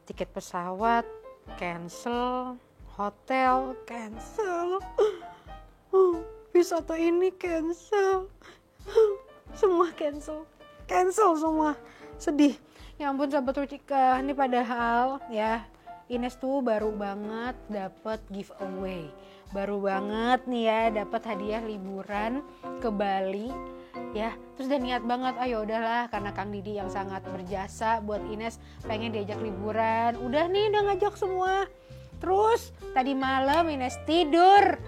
tiket pesawat cancel, hotel cancel, wisata ini cancel, semua cancel semua. Sedih. Ya ampun sahabat Rucika, ini padahal ya Ines tuh baru banget dapet giveaway, baru banget nih ya dapet hadiah liburan ke Bali ya. Terus udah niat banget, ayo udahlah karena Kang Didi yang sangat berjasa buat Ines pengen diajak liburan. Udah nih udah ngajak semua. Terus tadi malam Ines tidur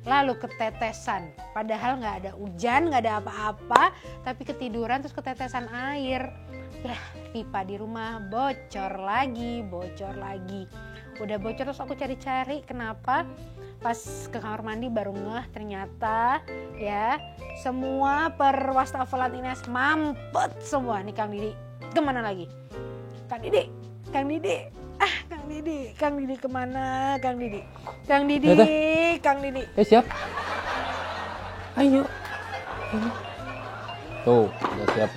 lalu ketetesan, padahal nggak ada hujan, nggak ada apa-apa, tapi ketiduran terus ketetesan air. Ya pipa di rumah bocor lagi. Udah bocor terus aku cari-cari kenapa. Pas ke kamar mandi baru ngeh ternyata ya semua perwastafelan Ines mampet semua. Nih Kang Didi kemana lagi? Kang Didi kemana? Kang Didi. Siap. Ayo. Tuh udah siap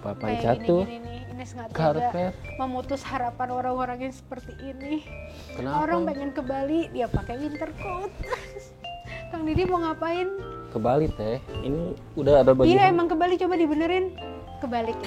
papan jatuh. Gini, Ines nggak Karpet. tega memutus harapan orang-orang yang seperti ini. Kenapa? Orang pengen ke Bali dia pakai winter coat. Kang Didi mau ngapain? Ke Bali teh. Ini udah ada baju. Iya emang ke Bali, coba dibenerin. Kebalik.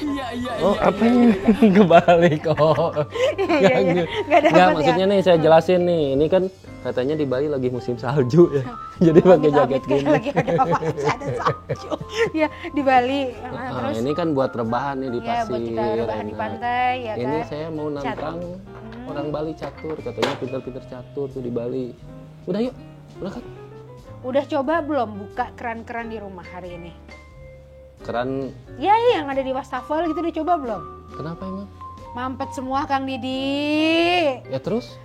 Oh apanya? Kebalik. Oh. Iya. Nggak ada Nggak, apa maksudnya nih saya jelasin nih. Ini kan katanya di Bali lagi musim salju ya. Jadi pakai jaket kayak gini. lagi ada apa? Ada salju. Ya di Bali. Nah, ini kan buat rebahan nih di ya pasir. buat kita rebahan di enak. pantai ya Ini kan. saya mau nantang orang Bali catur, katanya pinter-pinter catur tuh di Bali. Udah yuk, berangkat. Udah coba belum buka keran-keran di rumah hari ini? Keran, Ya yang ada di wastafel gitu udah coba belum? kenapa emang? Mampet semua Kang Didi. Ya terus?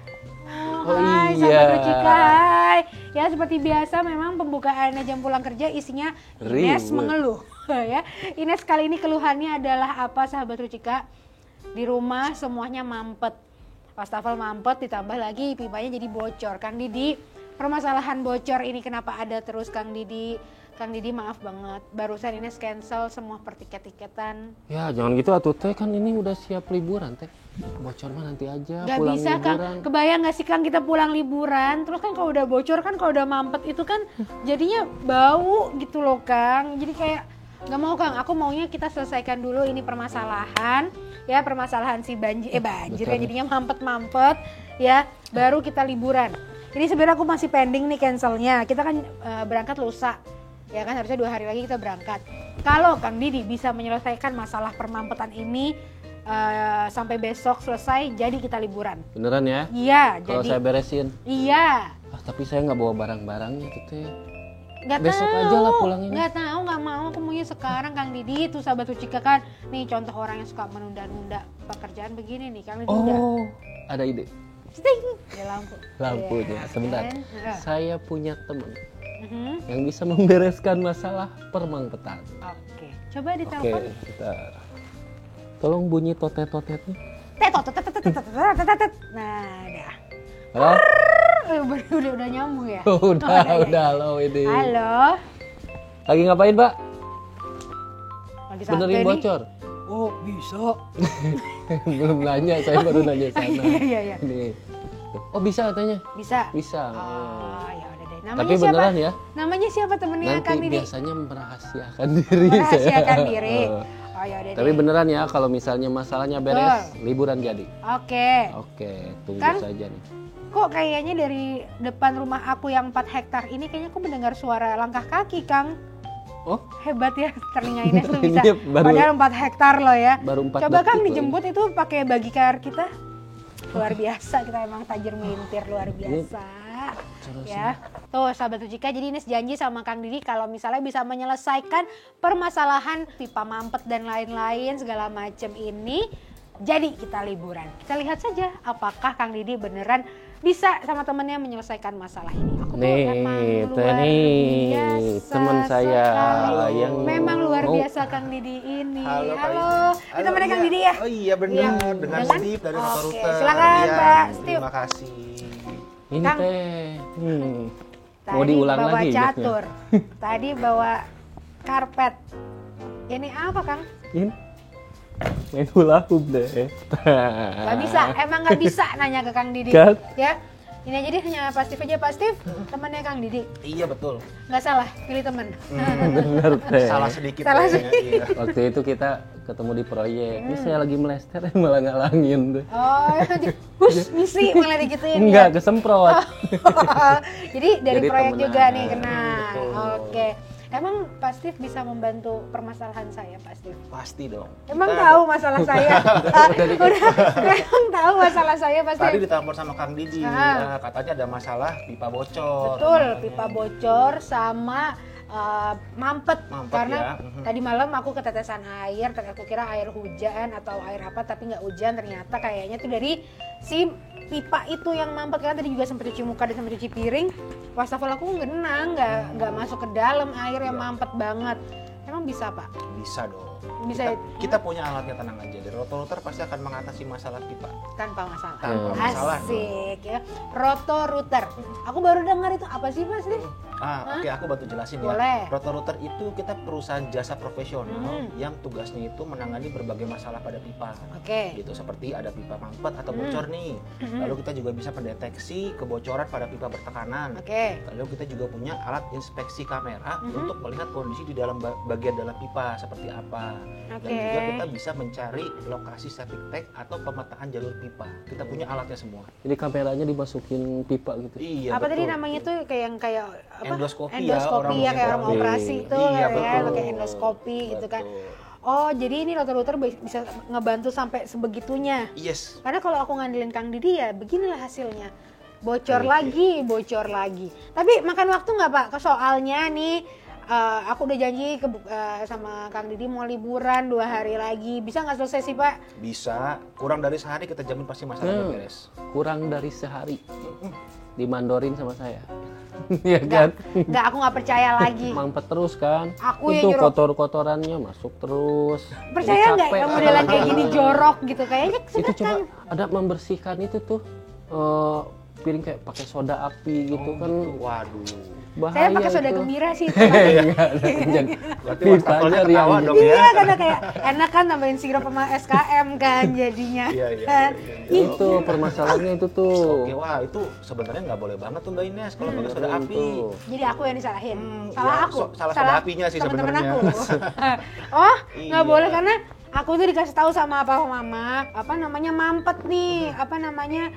Hai sahabat Rucika, hai. Ya seperti biasa memang pembukaan jam pulang kerja isinya Ines Ribet. mengeluh ya. Ines kali ini keluhannya adalah apa sahabat Rucika? Di rumah semuanya mampet. Wastafel mampet ditambah lagi pipanya jadi bocor. Kang Didi, permasalahan bocor ini kenapa ada terus Kang Didi? Kang Didi maaf banget, barusan Ines cancel semua pertiket-tiketan. Ya jangan gitu atuh teh, kan ini udah siap liburan teh. Bocor mah nanti aja, Gak pulang bisa liburan. Kang, kebayang gak sih Kang kita pulang liburan, terus kan kalau udah bocor kan, kalau udah mampet itu kan jadinya bau gitu loh Kang. Jadi kayak gak mau Kang, aku maunya kita selesaikan dulu ini permasalahan. Ya permasalahan si banjir Betul. kan jadinya mampet-mampet ya, baru kita liburan. Ini sebenarnya aku masih pending nih cancelnya, kita kan berangkat lusa. Ya kan harusnya 2 hari lagi kita berangkat. Kalau Kang Didi bisa menyelesaikan masalah permampetan ini sampai besok selesai, jadi kita liburan. Beneran ya? Iya, Kalau jadi saya beresin. iya. Tapi saya nggak bawa barang-barangnya tuh teh. Nggak Besok tahu, aja lah pulangnya. nggak tahu, nggak mau. Aku maunya sekarang Kang Didi. Itu sahabat Rucika kan. Nih contoh orang yang suka menunda-nunda pekerjaan begini nih Kang Didi. Udah. Oh, ada ide. Sting. Ya lampu. Lampunya, Iya, sebentar. kan? Saya punya teman Mhm. yang bisa membereskan masalah permampetan. Oke, coba Oke, ditelepon. bentar. Tolong bunyi totet-totetnya. Nah, udah. Halo? Udah nyambung ya? Udah lo ini. Halo. Lagi ngapain, Pak? Lagi santai Benerin nih. bocor. Oh, bisa. Belum nanya, saya baru nanya sana. Iya. Nih. Oh, bisa katanya. Bisa. Bisa. Oh, ya udah deh. Namanya Tapi siapa? beneran ya? Namanya siapa temennya Nanti Kang Didi? biasanya merahasiakan diri Merahasiakan saya. diri. Oh, ya udah Tapi deh. beneran ya, kalau misalnya masalahnya beres, liburan jadi. Oke. Oke, tunggu Kan? saja nih. Kok kayaknya dari depan rumah aku yang 4 hektar ini kayaknya aku mendengar suara langkah kaki, Kang. Oh, Hebat ya telinga Ines tuh bisa. Ini baru- Padahal 4 hektar loh ya. baru 4 Coba Kang detik loh dijemput itu pakai bagi car kita. Luar biasa, kita emang tajir melintir luar biasa. Ya. Tuh sahabat Rucika, jadi Ines janji sama Kang Didi kalau misalnya bisa menyelesaikan permasalahan pipa mampet dan lain-lain segala macam ini, jadi kita liburan. Kita lihat saja apakah Kang Didi beneran bisa sama temennya menyelesaikan masalah ini. Aku tuh emang Nih, luar nih, biasa teman saya sekali. yang Memang luar mau- biasa Kang Didi ini. Halo, Pak Halo. Ines. Ini temennya Kang Didi ya? Oh iya benar, Iya. dengan Dengan? Steve dari Oke, Motorute. silakan, Iya, Pak Steve. Terima kasih. Ini Kang. teh. Mau Tadi diulang bawa lagi catur. Tadi bawa karpet. Ini apa Kang? Ini Main hula hoop deh. Gak bisa, emang gak bisa nanya ke Kang Didi. Kan? Ya, ini aja deh hanya Pak Steve aja. Pak Steve, temannya Kang Didi. Iya betul. Nggak salah, pilih teman. Bener teh. Salah sedikit. Salah kayaknya, iya. Waktu itu kita ketemu di proyek. Ini saya lagi melester malah ngalangin tuh. Oh, hush, misi malah digituin Enggak, ya. kesemprot. Jadi dari Jadi proyek temenan. juga nih kena. Betul. Oke. Emang Pak Steve bisa membantu permasalahan saya, Pak Steve? Pasti dong. Emang Kita- tahu masalah saya? Emang tahu masalah saya, Pak Tadi Steve? ditelepon sama Kang Didi, Ah. katanya ada masalah pipa bocor. Betul, pipa bocor sama mampet. Mampet, Karena ya. Mhm. tadi malam aku ketetesan air, aku kira air hujan atau air apa, tapi nggak hujan, ternyata kayaknya tuh dari si pipa itu yang mampet. Karena tadi juga sempat cuci muka dan sempat cuci piring, wastafel aku genang, nggak masuk ke dalam, air yang Iya. mampet banget. Emang bisa, Pak? Bisa dong. Bisa. Kita punya alatnya, tenang aja. Dari rotor pasti akan mengatasi masalah pipa. Tanpa masalah. Tanpa masalah. Asik ya. Rotor-router. Aku baru dengar itu apa sih, Mas? Oke, aku bantu jelasin Boleh. ya. Rotor itu kita perusahaan jasa profesional Mhm. yang tugasnya itu menangani berbagai masalah pada pipa. Oke. Gitu, seperti ada pipa mampet atau bocor nih. Lalu kita juga bisa mendeteksi kebocoran pada pipa bertekanan. Oke. Lalu kita juga punya alat inspeksi kamera untuk melihat kondisi di dalam bagian dalam pipa seperti apa. Dan Oke. juga kita bisa mencari lokasi septic tank atau pemetaan jalur pipa. Kita punya alatnya semua. Jadi kameranya dimasukin pipa gitu. Iya, Apa tadi betul. namanya tuh kayak apa? Endoskopi ya, Endoskopi ya, kayak orang mau operasi itu Iya, ya, betul. pakai endoskopi gitu kan. Betul. Oh, jadi ini router-router bisa ngebantu sampai sebegitunya. Yes. Karena kalau aku ngandelin Kang Didi ya beginilah hasilnya. Bocor lagi, bocor lagi. Tapi makan waktu nggak, Pak? Soalnya nih aku udah janji sama Kang Didi mau liburan 2 hari lagi. Bisa nggak selesai sih, Pak? Bisa. Kurang dari sehari kita jamin pasti masalahnya beres. Kurang dari sehari. Dimandorin sama saya. Iya kan? Nggak, aku nggak percaya lagi. Mampet terus kan? Aku yang itu nyuruh. kotor-kotorannya masuk terus. Percaya nggak Capek yang modelan kayak kan? gini jorok gitu? Kayaknya Itu sedangkan coba ada membersihkan itu tuh piring kayak pakai soda api gitu kan Waduh. bahaya. saya pakai soda itu. gembira sih. Berarti Pipanya wastafelnya ketawa riang. dong ya. Iya, karena kayak enak kan tambahin sirup sama SKM kan jadinya. Iya, iya, Kan? iya, Ih, Itu permasalahannya itu tuh. Oke, wah itu sebenarnya nggak boleh banget tuh Mbak Ines kalau pakai soda api. Tuh. jadi aku yang disalahin. Salah ya, aku. salah soda apinya sih teman-teman sebenarnya. aku. Oh, nggak Iya. boleh karena aku tuh dikasih tahu sama papa mama, apa namanya mampet nih, apa namanya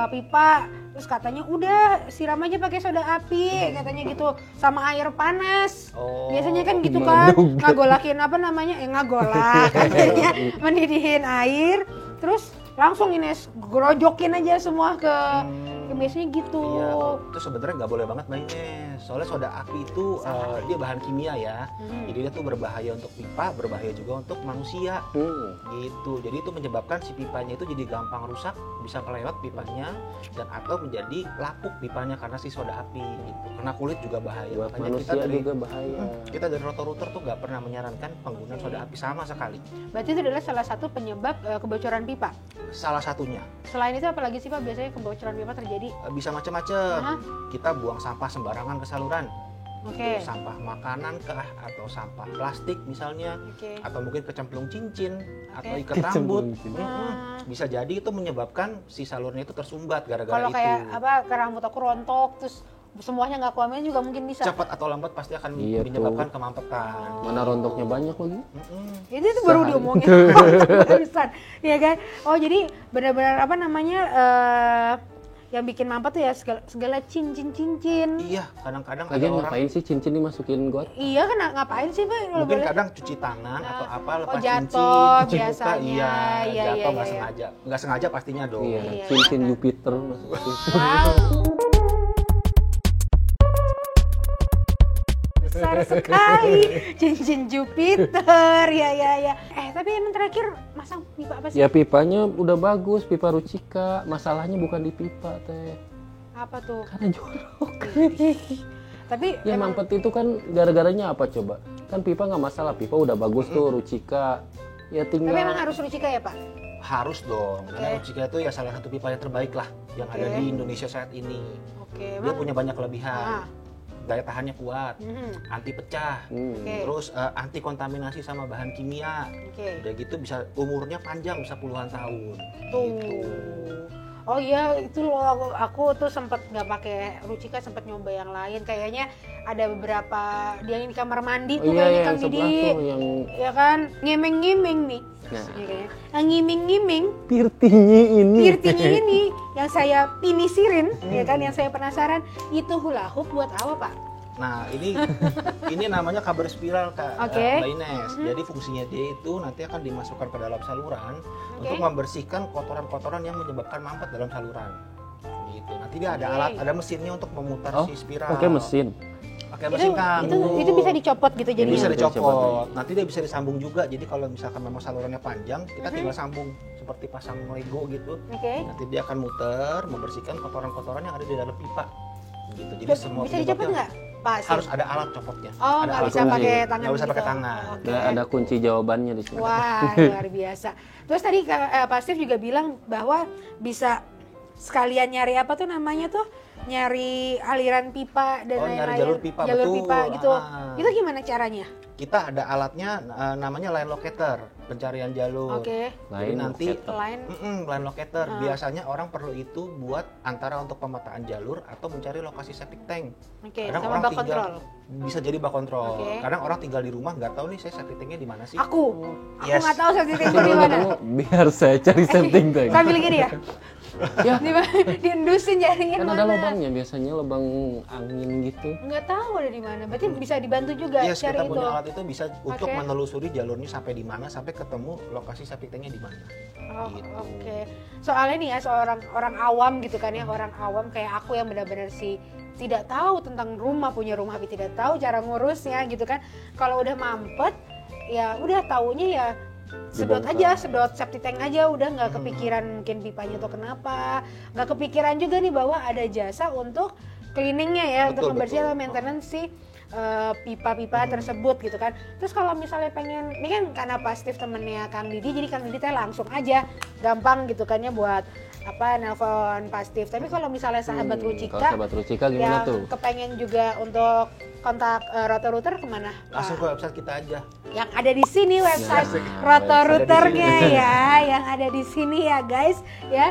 pipa, terus katanya udah siram aja pakai soda api, katanya gitu, sama air panas. Oh. Biasanya kan gitu Gimana kan, dong? ngagolakin apa namanya, ngagolak, katanya mendidihin air, terus langsung ini gerojokin aja semua ke biasanya gitu. Iya, itu sebenarnya nggak boleh banget Mbak Ines. Soalnya soda api itu dia bahan kimia ya. Jadi dia tuh berbahaya untuk pipa, berbahaya juga untuk manusia. Gitu. Jadi itu menyebabkan si pipanya itu jadi gampang rusak, bisa melewat pipanya dan atau menjadi lapuk pipanya karena si soda api gitu. Karena kulit juga bahaya. Buat Makanya manusia juga bahaya. kita dari rotor-rotor tuh nggak pernah menyarankan penggunaan soda api sama sekali. Berarti itu adalah salah satu penyebab kebocoran pipa. Salah satunya. Selain itu apalagi sih Pak biasanya kebocoran pipa terjadi? Bisa macam-macam. Kita buang sampah sembarangan ke saluran. Oke. Sampah makanan kah atau sampah plastik misalnya, Oke. atau mungkin kecemplung cincin atau Oke. ikat rambut. Kecemplung cincin. Bisa jadi itu menyebabkan si salurnya itu tersumbat gara-gara Kalau itu. kayak apa ke rambut aku rontok terus semuanya nggak kuamin juga mungkin bisa. Cepat atau lambat pasti akan Iya menyebabkan tuh. kemampetan. Mana rontoknya banyak lagi. Itu baru diomongin barusan, ya kan? Oh jadi benar-benar apa namanya yang bikin mampet tuh ya segala cincin. Iya, kadang-kadang ada Lagian orang ngapain sih cincin dimasukin got? Iya kan ngapain sih Pak? Kalau mungkin boleh? kadang cuci tangan atau apa lepas jatuh, cincin, cuci muka, biasanya. Iya, jatuh iya, nggak iya. sengaja, nggak sengaja pastinya dong. Iya, Iya. cincin Jupiter masukin. Wow. Besar sekali cincin Jupiter ya. Tapi emang terakhir masang pipa apa sih? Ya pipanya udah bagus, pipa Rucika. Masalahnya bukan di pipa teh, Apa tuh? karena jorok. Tapi Ya emang mampet itu kan gara-garanya apa coba? Kan pipa nggak masalah, pipa udah bagus tuh Rucika. Ya tinggal. tapi emang harus Rucika ya Pak? Harus dong, karena Rucika itu ya salah satu pipa yang terbaik lah yang ada Oke. di Indonesia saat ini. Oke, Dia punya banyak kelebihan. Ah. daya tahannya kuat, anti pecah, Oke. terus anti kontaminasi sama bahan kimia. Oke. Udah gitu bisa umurnya panjang, bisa puluhan tahun. Tuh. Gitu. Oh iya itu loh aku tuh sempet nggak pakai Rucika, sempet nyoba yang lain. Kayaknya ada beberapa dia yang di kamar mandi tuh iya, kayaknya yang Kang sebelah Didi. tuh yang Ya kan ngiming-ngiming nih. Nah. Iya kayaknya. Yang ngiming-ngiming pirtinya ini. Pirtinya ini yang saya pinisirin, ya kan, yang saya penasaran itu hula hoop buat apa Pak? Nah ini namanya kabar spiral Kak, Oke. Mbak Ines. Jadi fungsinya dia itu nanti akan dimasukkan ke dalam saluran Oke. untuk membersihkan kotoran-kotoran yang menyebabkan mampet dalam saluran. Gitu. Nanti dia ada Oke. alat, ada mesinnya untuk memutar Oh, si spiral. pakai mesin. Pakai mesin Kang. Itu bisa dicopot gitu jadi. Bisa Bisa dicopot. Nanti dia bisa disambung juga. Jadi kalau misalkan memang salurannya panjang, kita tinggal sambung seperti pasang Lego gitu. Oke. Nanti dia akan muter, membersihkan kotoran-kotoran yang ada di dalam pipa. Gitu. Jadi semua Bisa dicopot penyebabnya nggak Pak? Sih? harus ada alat copotnya. Oh, ada nggak alat bisa kunci. pakai tangan. Nggak bisa pakai gitu. tangan. Oke. Ada kunci jawabannya di sini. Wah, luar biasa. Terus tadi Pak Steve juga bilang bahwa bisa sekalian nyari apa tuh namanya tuh? Nyari aliran pipa dan Oh, nyari lain-lain. jalur pipa, Jalur betul. pipa gitu. Ah. Itu gimana caranya? Kita ada alatnya namanya line locator, pencarian jalur. Oke. Jadi Line nanti locator. Selain line locator. Biasanya orang perlu itu buat antara untuk pemetaan jalur atau mencari lokasi septic tank. Oke, Kadang sama orang bak tinggal kontrol. bisa jadi bak kontrol. Oke. Kadang orang tinggal di rumah nggak tahu nih saya septic tanknya di mana sih. Aku Yes. nggak tahu setting itu di Kalau mana. ketemu, biar saya cari setting tank. Sambil gini ya. Ya, Di mana? Diindusin jarinya kan mana? ada lubangnya biasanya, lubang angin gitu. Nggak tahu ada di mana. Berarti bisa dibantu juga Yes, cari kita itu. punya alat itu bisa untuk Oke. menelusuri jalurnya sampai di mana, sampai ketemu lokasi septic tanknya di mana. Oh, Gitu. Oke. Soalnya nih ya seorang orang awam gitu kan ya, orang awam kayak aku yang benar-benar sih tidak tahu tentang rumah, punya rumah tapi tidak tahu cara ngurusnya gitu kan. Kalau udah mampet ya udah taunya ya sedot Dibongkar. aja, sedot septic tank aja, udah nggak kepikiran mungkin pipanya tuh kenapa, nggak kepikiran juga nih bahwa ada jasa untuk cleaningnya ya, untuk Betul, membersihkan betul. atau maintenance si pipa-pipa tersebut gitu kan. Terus kalau misalnya pengen, ini kan karena Pak Steve temennya Kang Didi, jadi Kang Didi teh langsung aja gampang gitu kan ya buat apa nelpon Pak Steve. Tapi kalau misalnya sahabat Kalau Rucika sahabat Rucika gimana yang tuh? kepengen juga untuk kontak Roto-Router kemana? Langsung ke Pak? website kita aja. Yang ada di sini website Nah, Roto-Routernya website ada di sini. ya, yang ada di sini ya guys ya.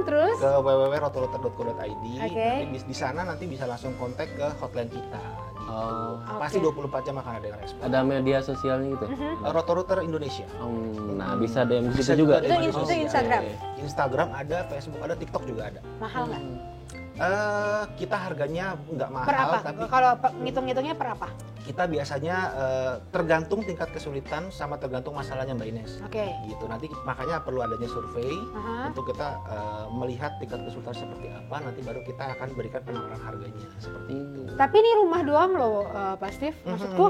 Terus Ke www.rotorouter.co.id. Oke. Nanti di sana nanti bisa langsung kontak ke hotline kita. Gitu. Oh, Pasti Oke. 24 jam akan ada yang respon. ada media sosialnya gitu. Roto-Router Indonesia. Nah, bisa DM di Bisa situ juga. juga itu, di itu Instagram Instagram ada, Facebook ada, TikTok juga ada. mahal nggak? Kita harganya nggak mahal, Per apa? tapi Kalau ngitung-ngitungnya per apa? kita biasanya tergantung tingkat kesulitan sama tergantung masalahnya Mbak Ines. Oke. Gitu. Nanti makanya perlu adanya survei Aha. untuk kita melihat tingkat kesulitan seperti apa. Nanti baru kita akan berikan penawaran harganya seperti itu. Tapi ini rumah doang loh, Pak Steve. Maksudku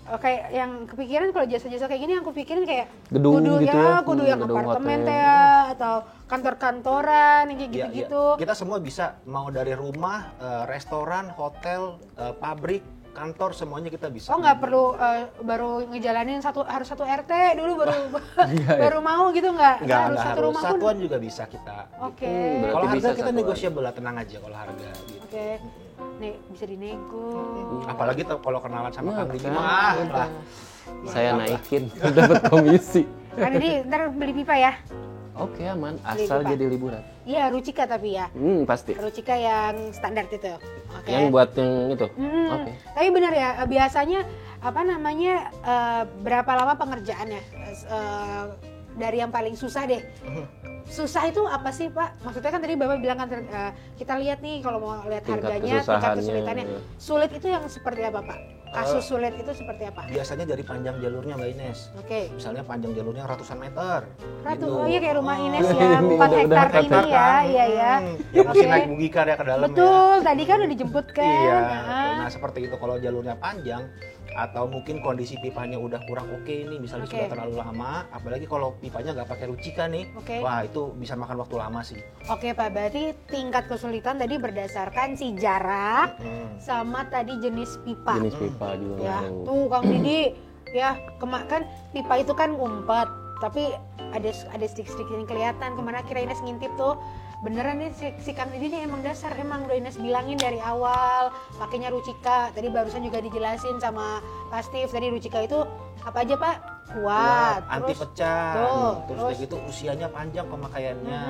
kayak yang kepikiran kalau jasa-jasa kayak gini, yang kupikirin kayak Gedung kudu gitu ya, ya. kudu yang Gedung apartemen hotel. teh ya, atau kantor-kantoran yang kayak Ya, gitu-gitu. ya. Kita semua bisa, mau dari rumah, restoran, hotel, pabrik, kantor, semuanya kita bisa. Oh nggak perlu baru ngejalanin harus satu RT dulu baru baru mau gitu nggak Nggak satu harus. rumah pun. Satuan juga bisa kita. Oke. Berarti Kalau harga bisa kita satuan. negotiable lah, tenang aja kalau harga. Gitu. Oke. Nih bisa dinego. Apalagi kalau kenalan sama Nah, Kang Didi kan, mah. udah. Saya naikin, dapat komisi. Kan jadi ntar beli pipa ya. Oke, aman, asal pipa. jadi liburan. Iya Rucika tapi ya. Pasti. Rucika yang standar itu. Oke. Yang buat yang itu. Mm, Oke. Tapi benar ya, biasanya apa namanya berapa lama pengerjaannya? Dari yang paling susah deh. Susah itu apa sih Pak? Maksudnya kan tadi Bapak bilang kan kita lihat nih kalau mau lihat Tingkat harganya, tingkat kesusahannya. kesulitannya. Sulit itu yang seperti apa Pak? Kasus sulit itu seperti apa? Biasanya dari panjang jalurnya Mbak Ines. Oke. Misalnya panjang jalurnya ratusan meter. Ratu, Gitu. oh iya kayak rumah Ines Oh. ya, 4 Udah hektar hektar ini ya, iya ya. Ya mesti Oke. naik buggy car ya ke dalam ya. Betul, tadi kan udah dijemput kan. Iya. Ah. Nah seperti itu kalau jalurnya panjang atau mungkin kondisi pipanya udah kurang oke nih, misalnya Oke. sudah terlalu lama, apalagi kalau pipanya nggak pakai Rucika nih, Oke. wah itu bisa makan waktu lama sih. Oke Pak, berarti tingkat kesulitan tadi berdasarkan si jarak sama tadi jenis pipa. Jenis pipa juga. Ya, yang- tuh Kang Didi, ya kan pipa itu kan ngumpet, tapi ada stick-stick yang kelihatan. Kemana kira Ines ngintip tuh beneran nih si Kang Didi nih emang dasar, emang udah Ines bilangin dari awal pakainya Rucika. Tadi barusan juga dijelasin sama Pak Steve, tadi Rucika itu apa aja Pak? Kuat, anti terus pecah, terus terus udah gitu usianya panjang pemakaiannya,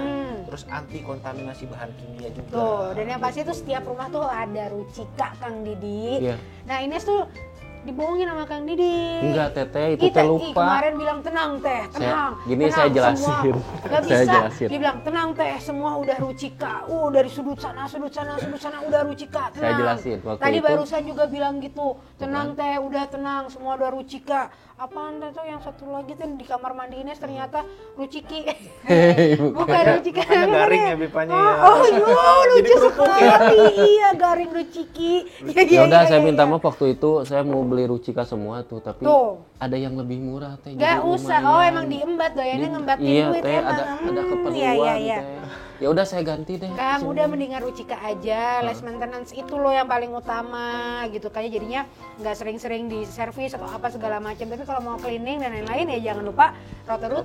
terus anti kontaminasi bahan kimia juga. tuh, dan yang pasti tuh setiap rumah tuh ada Rucika Kang Didi. Iya. Nah Ines tuh dibohongin sama Kang Didi. Enggak Teteh, itu teh lupa. Kemarin bilang tenang teh, tenang. Gini tenang, saya jelasin. Semua. Gak Saya bisa. jelasin. Dia bilang tenang teh, semua udah Rucika. Dari sudut sana udah Rucika. Tenang. Saya jelasin, waktu Tadi itu- barusan juga bilang gitu. Tenang teh, udah tenang, semua udah Rucika. Apaan tuh yang satu lagi tuh di kamar mandi Ines ternyata Ruciki. Bukan Rucika. Makanya garing ya pipanya ya. Oh iya, Jadi lucu kerupuk ya. sekali. Iya, garing Ruciki. Ya udah saya minta maaf waktu itu saya mau beli Rucika semua tuh, tapi Tuh. ada yang lebih murah Teh. Gak jadi usah, lumayan. oh emang diembat doyannya ngembatin Iya duit Teh, emang. ada keperluan Iya. Teh. Ya udah saya ganti deh. Kang, udah mendingan Rucika aja, less maintenance itu loh yang paling utama gitu. Kayaknya jadinya nggak sering-sering di servis atau apa segala macam. Tapi kalau mau cleaning dan lain-lain ya jangan lupa router ya.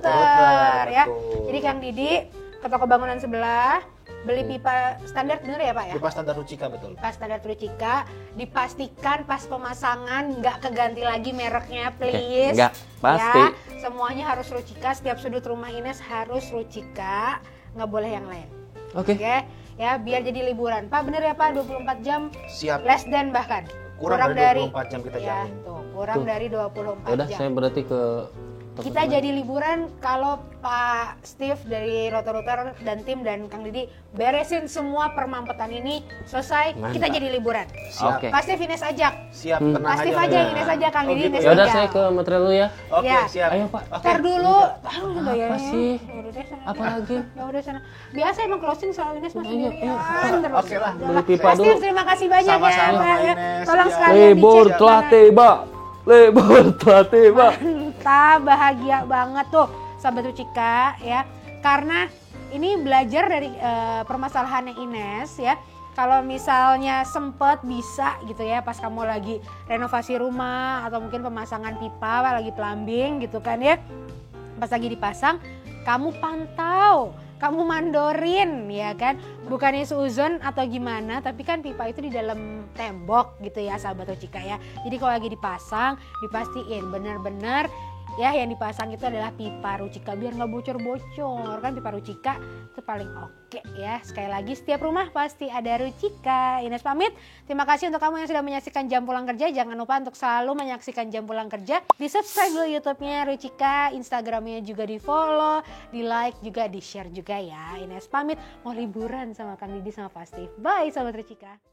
betul. Jadi Kang Didi ke toko bangunan sebelah beli pipa standar, bener ya Pak ya? Pipa standar Rucika betul. Pipa standar Rucika, dipastikan pas pemasangan nggak keganti lagi mereknya please. nggak, pasti. Ya, semuanya harus Rucika, setiap sudut rumah Ines harus Rucika, nggak boleh yang lain. Oke. Oke, ya biar jadi liburan. Pak bener ya Pak, 24 jam Siap. less than bahkan. Kurang dari 24 jam kita ya, jamin. tuh, kurang Tuh. dari 24 Ya udah jam. saya berarti ke toko Kita sebelah. jadi liburan kalau Pak Steve dari Rotor-Rotor dan tim dan Kang Didi beresin semua permampetan ini selesai, Mantap. kita jadi liburan. Siap. Oke. Pak Steve Ines ajak. Siap, tenang Pak Steve aja. aja yang Ines aja, Kang Didi Ines Ya udah aja. saya ke material dulu ya. Oke, Ya. siap. Ayo, Pak. Oke. Ntar dulu. Aduh, Apa sih? Yaudah deh, sana. Apa lagi? Ya udah sana. Biasa emang closing selalu Ines mas Ayo, sendirian ayo. terus. Oke lah, Udah beli pipa Pak Steve, dulu. terima kasih banyak Sama-sama, ya, Pak, ya. Ines. Tolong Ya. sekalian Libur dicek telah mana. tiba. Libur telah tiba. Mantap, bahagia banget tuh sahabat Rucika ya. Karena ini belajar dari permasalahannya Ines ya. Kalau misalnya sempet bisa gitu ya pas kamu lagi renovasi rumah atau mungkin pemasangan pipa, lagi plumbing gitu kan ya. Pas lagi dipasang, kamu pantau, kamu mandorin ya kan. Bukannya seuzon atau gimana, tapi kan pipa itu di dalam tembok gitu ya sahabat Rucika ya. Jadi kalau lagi dipasang, dipastiin benar-benar ya yang dipasang itu adalah pipa Rucika biar nggak bocor-bocor kan. Pipa Rucika itu paling oke ya. Sekali lagi setiap rumah pasti ada Rucika. Ines pamit. Terima kasih untuk kamu yang sudah menyaksikan Jam Pulang Kerja. Jangan lupa untuk selalu menyaksikan Jam Pulang Kerja. Di subscribe dulu YouTube-nya Rucika, Instagramnya juga di follow, di like juga, di share juga ya. Ines pamit mau liburan sama Kang Didi sama Pak Steve. Bye sahabat Rucika.